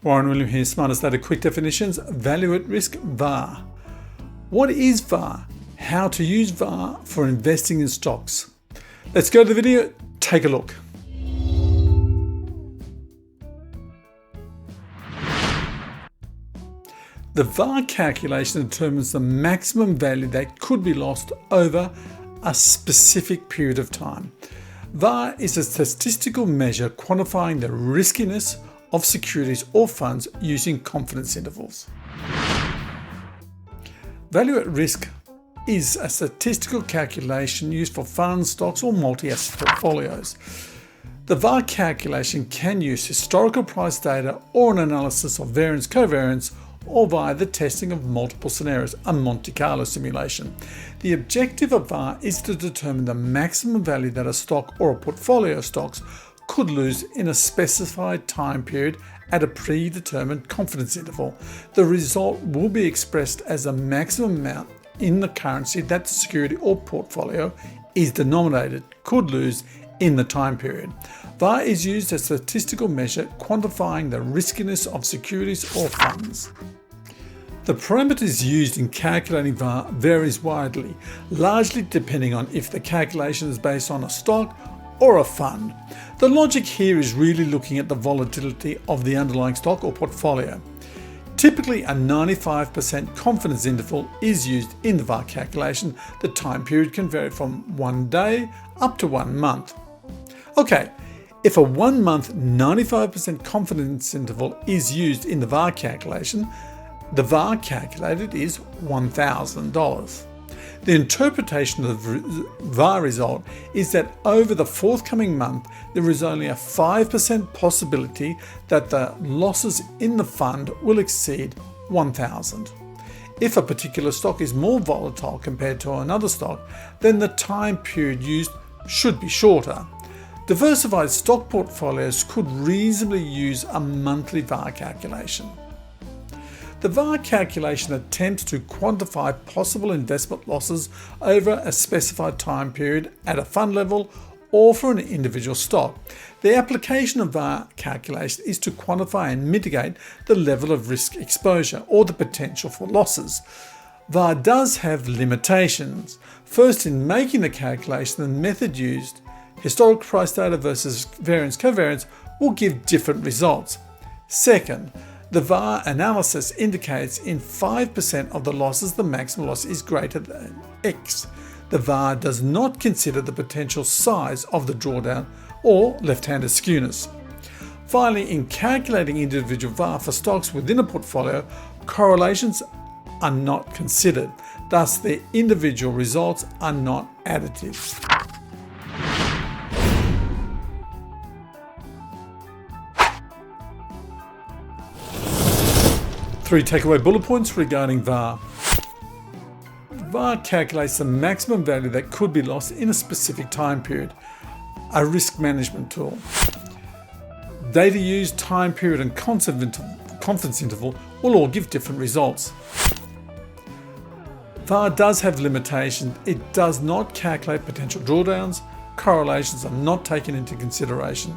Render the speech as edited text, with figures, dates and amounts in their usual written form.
Warren William here, Smartest Data Quick Definitions, Value at Risk, VaR. What is VaR? How to use VaR for investing in stocks. Let's go to the video, take a look. The VaR calculation determines the maximum value that could be lost over a specific period of time. VaR is a statistical measure quantifying the riskiness of securities or funds using confidence intervals. Value at risk is a statistical calculation used for funds, stocks, or multi-asset portfolios. The VaR calculation can use historical price data or an analysis of variance covariance, or via the testing of multiple scenarios, a Monte Carlo simulation. The objective of VaR is to determine the maximum value that a stock or a portfolio of stocks could lose in a specified time period at a predetermined confidence interval. The result will be expressed as a maximum amount in the currency that the security or portfolio is denominated could lose in the time period. VaR is used as a statistical measure quantifying the riskiness of securities or funds. The parameters used in calculating VaR varies widely, largely depending on if the calculation is based on a stock or a fund. The logic here is really looking at the volatility of the underlying stock or portfolio. Typically, a 95% confidence interval is used in the VaR calculation. The time period can vary from 1 day up to 1 month. Okay, if a 1 month 95% confidence interval is used in the VaR calculation, the VaR calculated is $1,000. The interpretation of the VaR result is that over the forthcoming month, there is only a 5% possibility that the losses in the fund will exceed $1,000. If a particular stock is more volatile compared to another stock, then the time period used should be shorter. Diversified stock portfolios could reasonably use a monthly VaR calculation. The VaR calculation attempts to quantify possible investment losses over a specified time period at a fund level or for an individual stock. The application of VaR calculation is to quantify and mitigate the level of risk exposure or the potential for losses. VaR does have limitations. First, in making the calculation, the method used, historical price data versus variance covariance, will give different results. Second, the VaR analysis indicates in 5% of the losses the maximum loss is greater than X. The VaR does not consider the potential size of the drawdown or left-handed skewness. Finally, in calculating individual VaR for stocks within a portfolio, correlations are not considered. Thus, the individual results are not additive. 3 takeaway bullet points regarding VaR. VaR calculates the maximum value that could be lost in a specific time period, a risk management tool. Data used, time period, and confidence interval will all give different results. VaR does have limitations. It does not calculate potential drawdowns. Correlations are not taken into consideration.